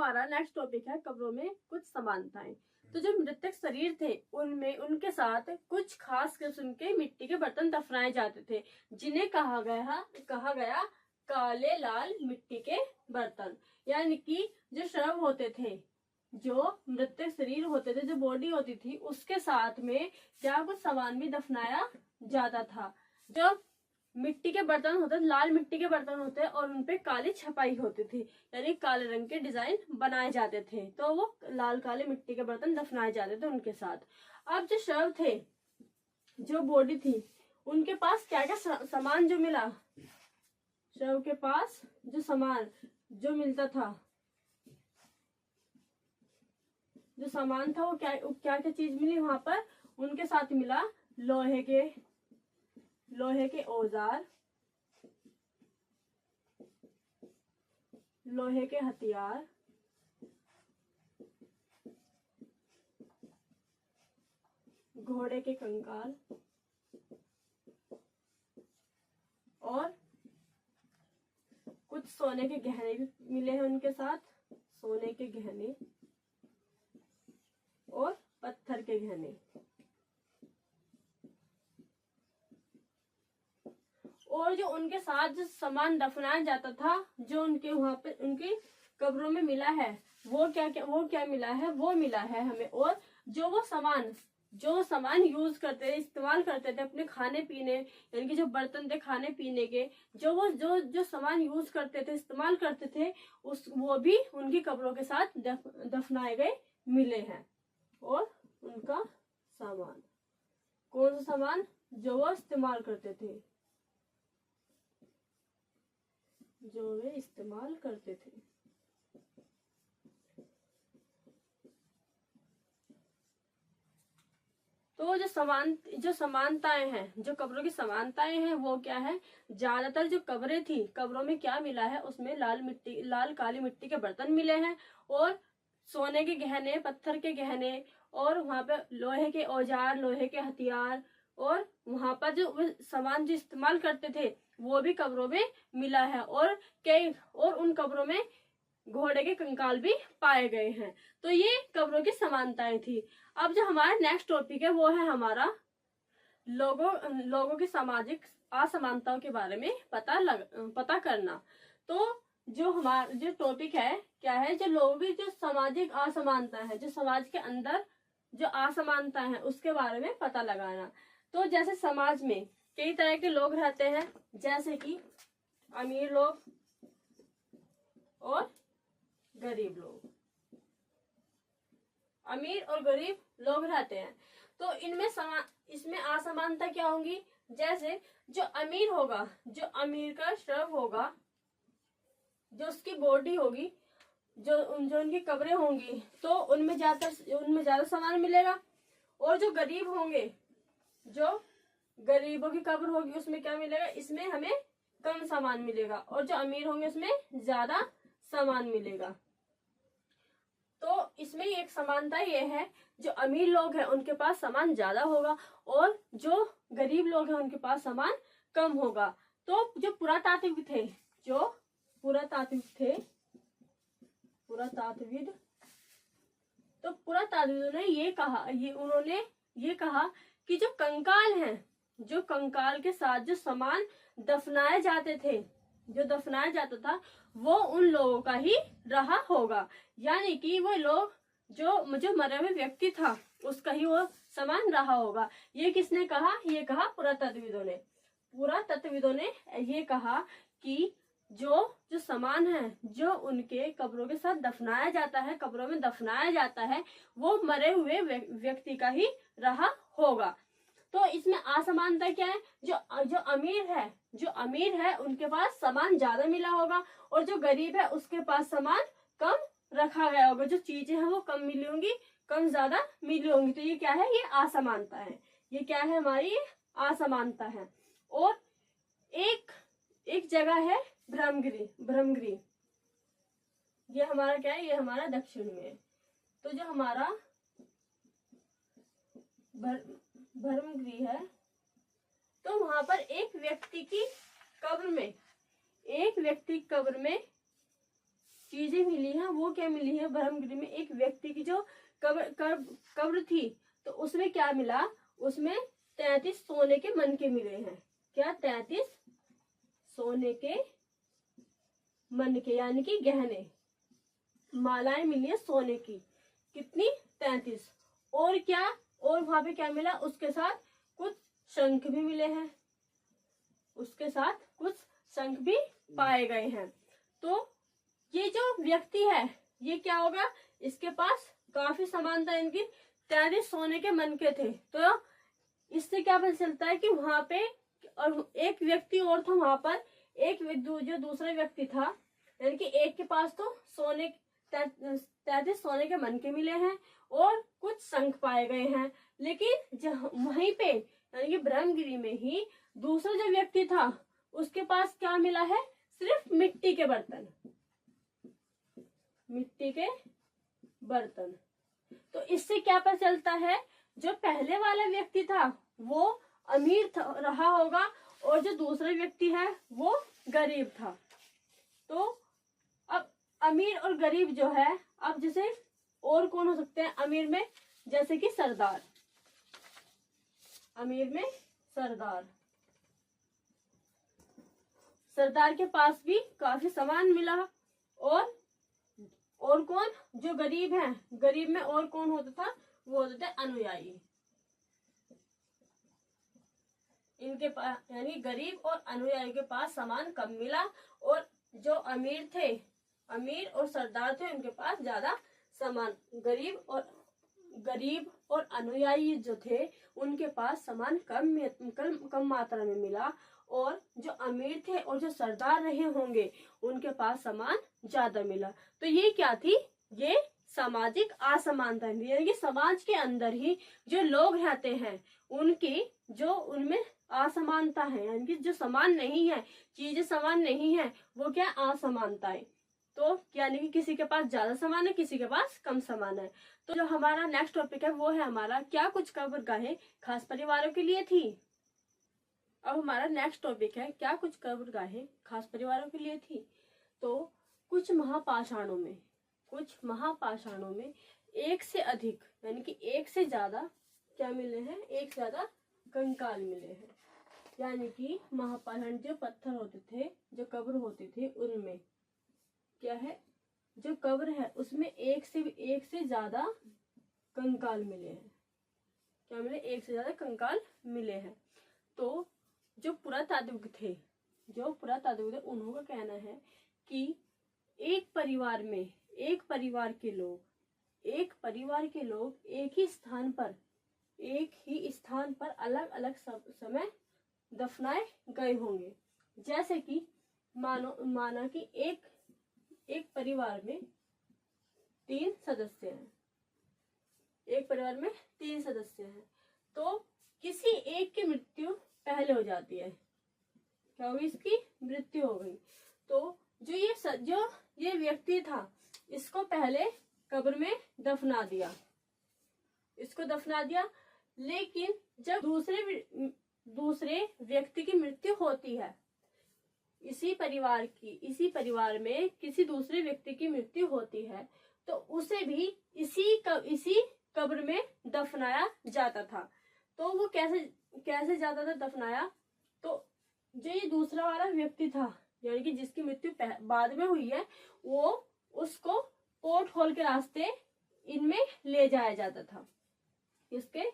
हमारा next topic है कब्रों में कुछ समानताएं। तो जो मृतक शरीर थे उनमें उनके साथ कुछ खास किस्म के मिट्टी के बर्तन दफनाए जाते थे, जिन्हें कहा गया काले लाल मिट्टी के बर्तन। यानी कि जो शव होते थे, जो मृतक शरीर होते थे, जो बॉडी होती थी, उसके साथ में क्या कुछ सामान भी दफनाया जाता था। जो मिट्टी के बर्तन होते, लाल मिट्टी के बर्तन होते और उनपे काली छपाई होती थी, यानी काले रंग के डिजाइन बनाए जाते थे। तो वो लाल काले मिट्टी के बर्तन दफनाए जाते थे उनके साथ। अब जो शव थे, जो बॉडी थी, उनके पास क्या क्या सामान जो मिला, शव के पास जो सामान जो मिलता था, जो सामान था, वो क्या क्या चीज मिली वहां पर। उनके साथ मिला लोहे के औजार, लोहे के हथियार, घोड़े के कंकाल और कुछ सोने के गहने भी मिले हैं उनके साथ, सोने के गहने और पत्थर के गहने। और जो उनके साथ जो सामान दफनाया जाता था, जो उनके वहां पे उनकी कब्रों में मिला है, वो क्या मिला है, वो मिला है हमें। और जो सामान यूज करते थे, इस्तेमाल करते थे अपने खाने पीने, यानी कि जो बर्तन थे खाने पीने के, जो सामान यूज करते थे, इस्तेमाल करते थे, वो भी उनकी कब्रों के साथ दफनाए गए मिले हैं। और उनका सामान, कौन सा सामान, जो वो इस्तेमाल करते थे, जो वे इस्तेमाल करते थे। तो जो समानताएं हैं, जो कब्रों की समानताएं हैं, वो क्या है। ज्यादातर जो कब्रें थी, कब्रों में क्या मिला है, उसमें लाल काली मिट्टी के बर्तन मिले हैं और सोने के गहने, पत्थर के गहने, और वहां पे लोहे के औजार, लोहे के हथियार, और वहां पर जो सामान जो इस्तेमाल करते थे, वो भी कब्रों में मिला है। और उन कब्रों में घोड़े के कंकाल भी पाए गए हैं। तो ये कब्रों की समानताएं थी। अब जो हमारा नेक्स्ट टॉपिक है, वो है हमारा लोगों की सामाजिक असमानताओं के बारे में पता करना। तो जो टॉपिक है क्या है, जो लोगों की जो सामाजिक असमानता है, जो समाज के अंदर जो असमानता है, उसके बारे में पता लगाना। तो जैसे समाज में कई तरह के लोग रहते हैं, जैसे कि अमीर लोग और गरीब लोग। अमीर और गरीब लोग रहते हैं। तो इसमें असमानता क्या होगी। जैसे जो अमीर होगा, जो अमीर का शव होगा, जो उसकी बॉडी होगी, जो उनकी कब्रें होंगी, तो उनमें ज्यादा सामान मिलेगा। और जो गरीब होंगे, जो गरीबों की कब्र होगी, उसमें क्या मिलेगा, इसमें हमें कम सामान मिलेगा। और जो अमीर होंगे, उसमें ज्यादा सामान मिलेगा। तो इसमें एक समानता ये है, जो अमीर लोग हैं उनके पास सामान ज्यादा होगा और जो गरीब लोग हैं उनके पास सामान कम होगा। तो जो पुरातात्विद ने उन्होंने ये कहा कि जो कंकाल हैं, जो कंकाल के साथ जो सामान दफनाए जाते थे, जो दफनाया जाता था, वो उन लोगों का ही रहा होगा। यानी कि वो लोग जो मरे हुए व्यक्ति था, उसका ही वो सामान रहा होगा। ये किसने कहा, ये कहा पुरातत्वविदों ने ये कहा कि जो सामान है, जो उनके कब्रों के साथ दफनाया जाता है, कब्रों में दफनाया जाता है, वो मरे हुए व्यक्ति का ही रहा होगा। तो इसमें असमानता क्या है, जो अमीर है उनके पास सामान ज्यादा मिला होगा, और जो गरीब है उसके पास सामान कम रखा गया होगा। जो चीजें हैं वो कम मिली होंगी, कम ज्यादा मिली होंगी। तो ये क्या है, ये असमानता है। ये क्या है, हमारी असमानता है। और एक जगह है ब्रह्मगिरी। ये हमारा क्या है, ये हमारा दक्षिण में। तो जो हमारा ब्रह्मगिरी है, तो वहां पर एक व्यक्ति की कब्र में चीजें मिली हैं वो क्या मिली है, ब्रह्मगिरी में एक व्यक्ति की जो कब्र थी, तो उसमें क्या मिला, उसमें 33 सोने के मन के मिले हैं। क्या? 33 सोने के मन के, यानी कि गहने, मालाएं मिली है सोने की। कितनी? 33। और क्या? और वहां पे क्या मिला, उसके साथ कुछ शंख भी मिले हैं, उसके साथ कुछ शंख भी पाए गए हैं। तो ये जो व्यक्ति है ये क्या होगा, इसके पास काफी सामान था, इनकी 33 सोने के मन के थे। तो इससे क्या पता चलता है कि वहां पे और एक व्यक्ति और था वहां पर, एक जो दूसरा व्यक्ति था, यानी कि एक के पास तो 33 सोने के मन के मिले हैं और कुछ शंख पाए गए हैं, लेकिन वहीं पे यानी कि ब्रह्मगिरी में ही दूसरा जो व्यक्ति था उसके पास क्या मिला है, सिर्फ मिट्टी के बर्तन, मिट्टी के बर्तन। तो इससे क्या पता चलता है, जो पहले वाला व्यक्ति था वो अमीर रहा होगा और जो दूसरा व्यक्ति है वो गरीब था। तो अब अमीर और गरीब जो है, अब जैसे और कौन हो सकते हैं अमीर में, जैसे कि सरदार, अमीर में सरदार, सरदार के पास भी काफी सामान मिला। और कौन? जो गरीब है, गरीब में और कौन होता था, वो होते थे अनुयायी। इनके पास यानी गरीब और अनुयायी के पास सामान कम मिला, और जो अमीर थे, अमीर और सरदार थे, उनके पास ज्यादा सामान, गरीब और अनुयायी जो थे उनके पास सामान कम मात्रा में मिला, और जो अमीर थे और जो सरदार रहे होंगे उनके पास सामान ज्यादा मिला। तो ये क्या थी, ये सामाजिक असमानता, यानी कि समाज के अंदर ही जो लोग रहते हैं उनकी जो उनमें असमानता है, यानी कि जो समान नहीं है, चीजें समान नहीं है, वो क्या? असमानता है। तो यानी कि किसी के पास ज्यादा सामान है, किसी के पास कम सामान है। तो जो हमारा नेक्स्ट टॉपिक है वो है हमारा, क्या कुछ कब्रगाहें खास परिवारों के लिए थी। अब हमारा नेक्स्ट टॉपिक है, क्या कुछ कब्रगाहें खास परिवारों के लिए थी। तो कुछ महापाषाणों में एक से अधिक, यानी कि एक से ज्यादा क्या मिले हैं, एक से ज्यादा कंकाल मिले हैं। यानी कि महापाषाण जो पत्थर होते थे, जो कब्र होती थी, उनमें क्या है, जो कब्र है उसमें एक से ज्यादा कंकाल मिले हैं। क्या मिले? एक से ज्यादा कंकाल मिले हैं। तो जो पुरातात्विक थे, उन्होंने कहना है कि एक परिवार के लोग एक ही स्थान पर अलग अलग समय दफनाए गए होंगे। जैसे कि माना कि एक परिवार में 3 सदस्य हैं, तो किसी एक की मृत्यु पहले हो जाती है। क्या होगी? इसकी मृत्यु हो गई। तो जो ये व्यक्ति था, इसको पहले कब्र में दफना दिया, लेकिन जब दूसरे व्यक्ति की मृत्यु होती है, इसी परिवार में किसी दूसरे व्यक्ति की मृत्यु होती है, तो उसे भी इसी कब्र में दफनाया जाता था। तो वो कैसे जाता था दफनाया? तो जो ये दूसरा वाला व्यक्ति था, यानी कि जिसकी मृत्यु बाद में हुई है, वो उसको पोर्ट होल के रास्ते इनमें ले जाया जाता था। इसके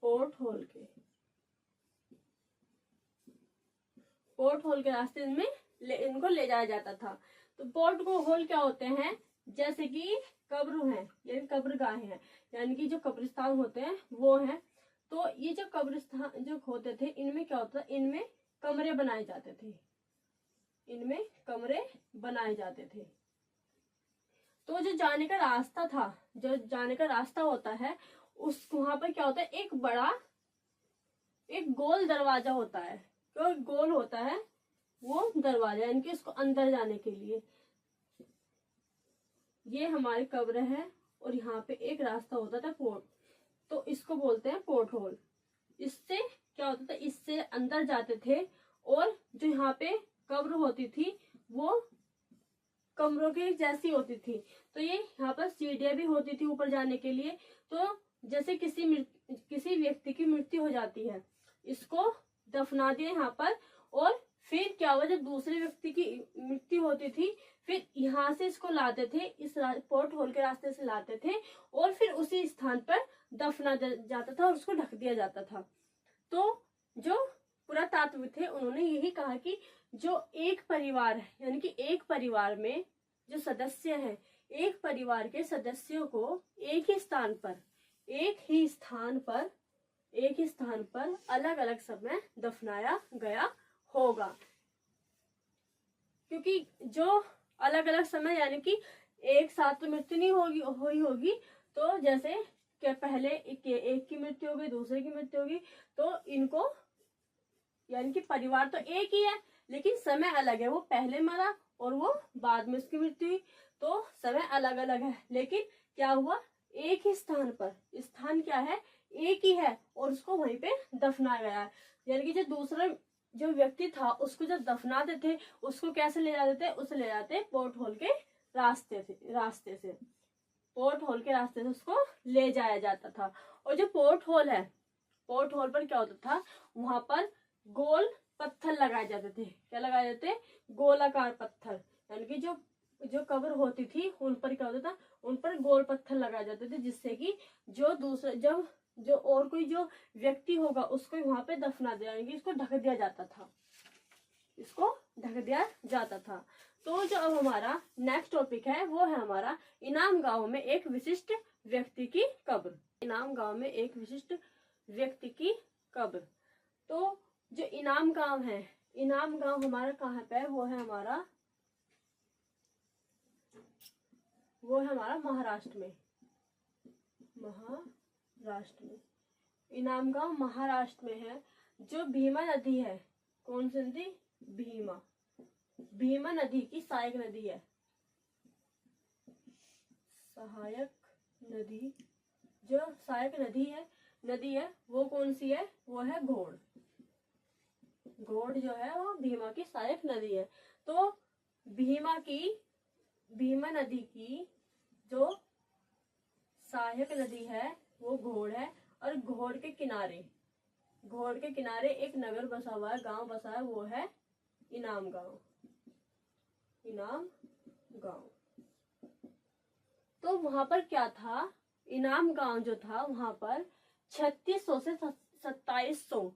पोर्ट होल के रास्ते इनको ले जाया जाता था। तो पोर्ट होल क्या होते हैं? जैसे कि कब्र हैं, यानी कब्रगाहें हैं, यानी कि जो कब्रिस्तान होते हैं वो हैं। तो ये जो कब्रिस्तान जो होते थे, इनमें क्या होता है, इनमें कमरे बनाए जाते थे। तो जो जाने का रास्ता होता है, उस वहां पर क्या होता है, एक गोल दरवाजा होता है। तो गोल होता है वो दरवाजा, यानी कि उसको अंदर जाने के लिए। ये हमारी कब्र है और यहाँ पे एक रास्ता होता था पोर्ट, तो इसको बोलते हैं पोर्ट होल। इससे क्या होता था, इससे अंदर जाते थे, और जो यहाँ पे कब्र होती थी वो कमरों के जैसी होती थी। तो ये यहाँ पर सीढ़ियां भी होती थी ऊपर जाने के लिए। तो जैसे किसी व्यक्ति की मृत्यु हो जाती है, इसको दफना दिया यहाँ पर, और फिर क्या हुआ, जब दूसरे व्यक्ति की मृत्यु होती थी, फिर यहाँ से इसको लाते थे, इस पोर्ट होल के रास्ते से लाते थे, और फिर उसी स्थान पर दफना जाता था और उसको ढक दिया जाता था। तो जो पुरातात्विक थे उन्होंने यही कहा कि जो एक परिवार है, यानी कि एक परिवार में जो सदस्य हैं, एक परिवार के सदस्यों को एक ही स्थान पर अलग अलग समय दफनाया गया होगा। क्योंकि जो अलग अलग समय, यानी कि एक साथ तो मृत्यु नहीं होगी, तो जैसे कि पहले एक की मृत्यु होगी, दूसरे की मृत्यु होगी, तो इनको, यानी कि परिवार तो एक ही है लेकिन समय अलग है। वो पहले मरा और वो बाद में उसकी मृत्यु हुई, तो समय अलग अलग है, लेकिन क्या हुआ, एक ही स्थान पर, स्थान क्या है, एक ही है, और उसको वहीं पे दफनाया गया है। यानी कि जो दूसरा जो व्यक्ति था उसको जब दफनाते थे, उसको कैसे ले जाते थे, उसे ले जाते पोर्ट होल के रास्ते से पोर्ट होल के रास्ते से उसको ले जाया जाता था। और जो पोर्ट होल है, पोर्ट होल पर क्या होता था, वहां पर गोल पत्थर लगाए जाते थे। क्या लगाए जाते थे, गोलाकार पत्थर, यानी कि जो कब्र होती थी उन पर क्या होता था, उन पर गोल पत्थर लगाए जाते थे, जिससे कि जो और कोई जो व्यक्ति होगा उसको वहां पे दफना दिया, यानी कि इसको ढक दिया जाता था। तो जो अब हमारा नेक्स्ट टॉपिक है वो है हमारा इनाम गांव में एक विशिष्ट व्यक्ति की कब्र। इनाम गांव में एक विशिष्ट व्यक्ति की कब्र। तो जो इनाम गांव है, इनाम गांव हमारा कहाँ पे है, वो है हमारा महाराष्ट्र में। इनाम गांव महाराष्ट्र में है। जो भीमा नदी है, कौन सी नदी, भीमा नदी की सहायक नदी है। जो सहायक नदी है वो कौन सी है, वो है घोड़ जो है वो भीमा की सहायक नदी है। तो भीमा नदी की जो सहायक नदी है वो घोड़ है, और घोड़ के किनारे एक नगर बसा हुआ है, गांव बसा है, वो है इनाम गांव। तो वहां पर क्या था, इनाम गांव जो था वहां पर 3600 से 2700,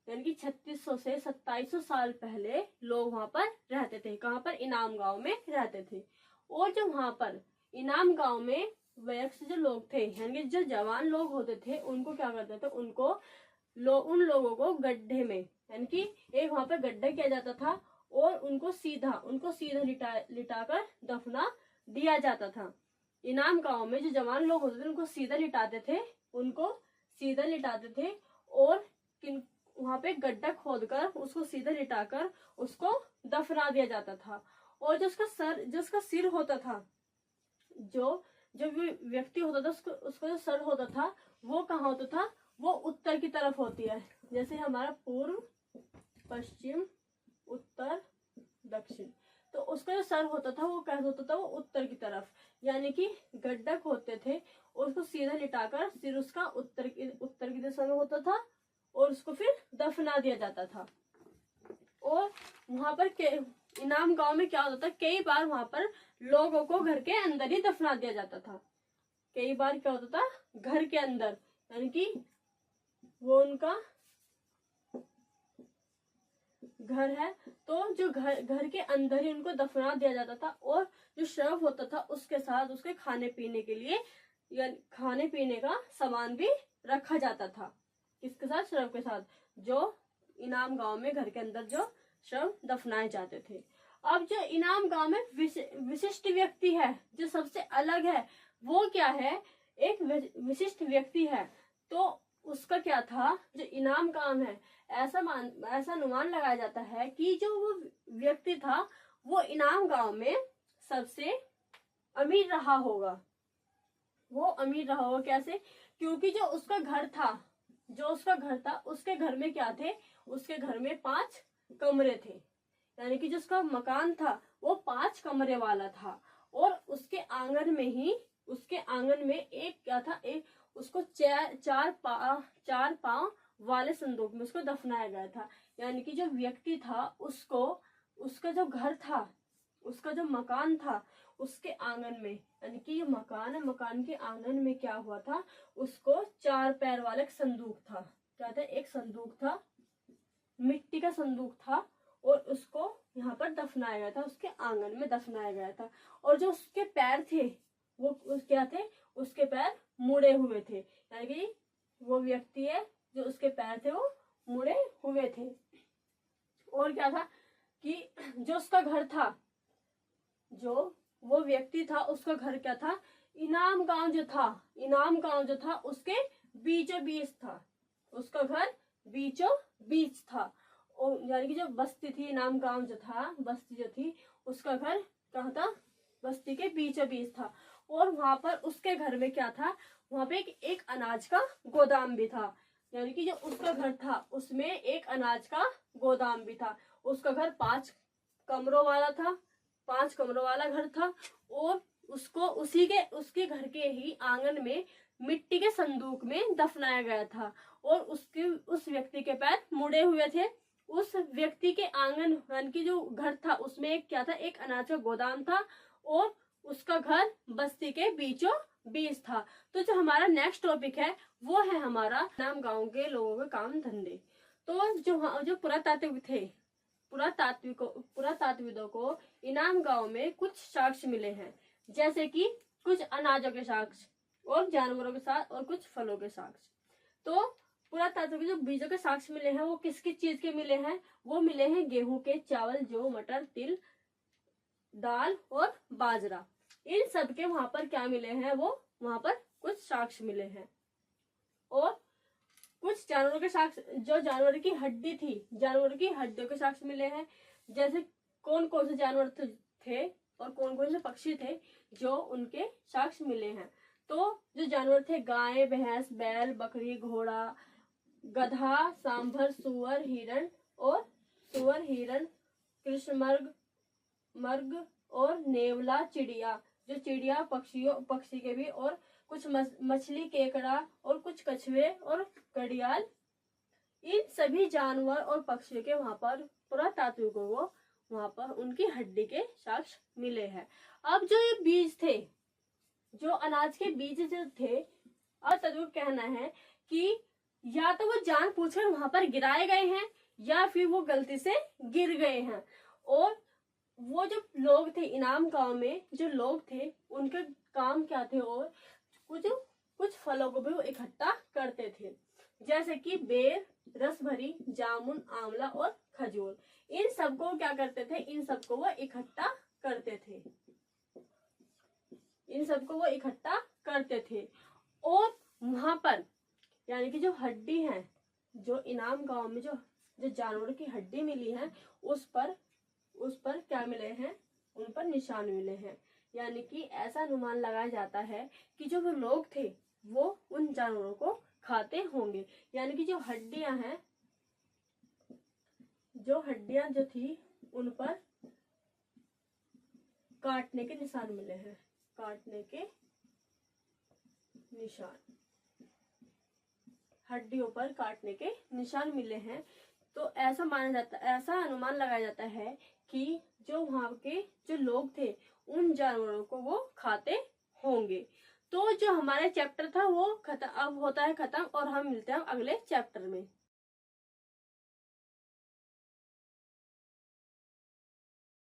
यानी कि 3600 से 2700 साल पहले लोग वहां पर रहते थे। कहां पर, इनाम गांव में रहते थे। और जो वहां पर इनाम गांव में वयस्क जो लोग थे, यानी जो जवान लोग होते थे, उनको क्या करते थे, उन लोगों को गड्ढे में, यानी कि एक वहां पर गड्ढा किया जाता था, और उनको सीधा लिटाकर दफना दिया जाता था। इनाम गांव में जो जवान लोग होते थे उनको सीधा लिटाते थे, और वहां पे गड्ढा खोदकर उसको सीधा लिटाकर उसको दफना दिया जाता था। और जो उसका सिर होता था, जो व्यक्ति होता था, उसका जो सर होता था वो कहाँ होता था, वो उत्तर की तरफ होती है। जैसे हमारा पूर्व, पश्चिम, उत्तर, दक्षिण, तो उसका जो सर होता था वो कैसे होता था, वो उत्तर की तरफ, यानी कि गड्ढा खोदते थे और उसको सीधा लिटाकर सिर उसका उत्तर की दिशा में होता था, और उसको फिर दफना दिया जाता था। और वहां पर इनाम गांव में क्या होता था, कई बार वहां पर लोगों को घर के अंदर ही दफना दिया जाता था। कई बार क्या होता था, घर के अंदर, यानी कि वो उनका घर है, तो जो घर के अंदर ही उनको दफना दिया जाता था। और जो शव होता था उसके साथ उसके खाने पीने के लिए, या खाने पीने का सामान भी रखा जाता था। किसके साथ, शव के साथ, जो इनाम गांव में घर के अंदर जो शव दफनाए जाते थे। अब जो इनाम गांव में विशिष्ट व्यक्ति है, जो सबसे अलग है, वो क्या है, एक विशिष्ट व्यक्ति है। तो उसका क्या था, जो इनाम गांव है, ऐसा अनुमान लगाया जाता है कि जो वो व्यक्ति था वो इनाम गांव में सबसे अमीर रहा होगा। वो अमीर रहा होगा कैसे, क्योंकि जो उसका घर था, उसके घर में क्या थे, उसके घर में 5 कमरे थे, यानी कि जो उसका मकान था वो 5 कमरे वाला था और उसके आंगन में एक क्या था, एक उसको चार पांव वाले संदूक में उसको दफनाया गया था। यानी कि जो व्यक्ति था उसको उसका जो घर था, उसका जो मकान था, उसके आंगन में, यानी कि ये मकान है, मकान के आंगन में क्या हुआ था, उसको 4 पैर वाला एक संदूक था। क्या था? एक संदूक था, मिट्टी का संदूक था और उसको यहाँ पर दफनाया गया था, उसके आंगन में दफनाया गया था। और जो उसके पैर थे वो क्या थे, उसके पैर मुड़े हुए थे। यानी कि वो व्यक्ति है जो उसके पैर थे वो मुड़े हुए थे। और क्या था कि जो उसका घर था, जो वो व्यक्ति था उसका घर क्या था, इनाम गांव जो था उसके बीचों बीच था, उसका घर बीचों बीच था। और यानी कि जो बस्ती थी, इनाम गांव जो था, बस्ती जो थी, उसका घर कहाँ था, बस्ती के बीचों बीच था। और वहां पर उसके घर में क्या था, वहां पे एक अनाज का गोदाम भी था। यानी कि जो उसका घर था उसमें एक अनाज का गोदाम भी था। उसका घर 5 कमरों वाला था, 5 कमरों वाला घर था। और उसको उसके घर के ही आंगन में मिट्टी के संदूक में दफनाया गया था। और उस व्यक्ति के पैर मुड़े हुए थे। उस व्यक्ति के आंगन यानी कि जो घर था उसमें एक क्या था, एक अनाज का गोदाम था और उसका घर बस्ती के बीचों बीच था। तो जो हमारा नेक्स्ट टॉपिक है वो है हमारा नाम गांव के लोगों के काम धंधे। तो जो पुरातात्विकों को इनाम गांव में कुछ साक्ष्य मिले हैं, जैसे कि कुछ अनाजों के साक्ष्य और जानवरों के साथ और कुछ फलों के साक्ष्य। तो पुरातात्विक जो बीजों के साक्ष्य मिले हैं वो किस किस चीज के मिले हैं, वो मिले हैं गेहूं के, चावल, जौ, मटर, तिल, दाल और बाजरा। इन सब के वहां पर क्या मिले हैं, वो वहां पर कुछ साक्ष्य मिले हैं। और कुछ जानवरों के साक्ष्य, जो जानवर की हड्डी थी, जानवर की हड्डियों के साक्ष्य मिले हैं। जैसे कौन कौन से जानवर थे और कौन कौन से पक्षी थे जो उनके साक्ष्य मिले हैं। तो जो जानवर थे, गाय, भैंस, बैल, बकरी, घोड़ा, गधा, सांभर, सुअर, हिरण, कृष्णमृग और नेवला, चिड़िया, जो चिड़िया पक्षी के भी, और कुछ मछली, केकड़ा और कुछ कछुए और घड़ियाल। इन सभी जानवर और पक्षियों के वहां पर पुरातात्विकों को वहां पर उनकी हड्डी के साक्ष्य मिले हैं। अब जो ये बीज थे, जो अनाज के बीज जो थे, और तत्व कहना है कि या तो वो जानबूझकर वहां पर गिराए गए हैं या फिर वो गलती से गिर गए हैं। और वो जो लोग थे इनाम गांव में, जो लोग थे उनके काम क्या थे, और कुछ फलों को भी वो इकट्ठा करते थे, जैसे कि बेर, रसभरी, जामुन, आंवला और खजूर। इन सबको क्या करते थे, इन सबको वो इकट्ठा करते थे, इन सबको वो इकट्ठा करते थे। और वहां पर यानी कि जो हड्डी है, जो इनाम गांव में जो जानवरों की हड्डी मिली है, उस पर क्या मिले हैं, उन पर निशान मिले हैं। यानी कि ऐसा अनुमान लगाया जाता है कि जो वो लोग थे वो उन जानवरों को खाते होंगे। यानी कि जो हड्डियां हैं, जो हड्डियां जो थी उन पर काटने के निशान मिले हैं, काटने के निशान, हड्डियों पर काटने के निशान मिले हैं। तो ऐसा माना जाता, ऐसा अनुमान लगाया जाता है कि जो वहां के जो लोग थे उन जानवरों को वो खाते होंगे। तो जो हमारा चैप्टर था वो अब होता है खत्म और हम मिलते हैं अगले चैप्टर में।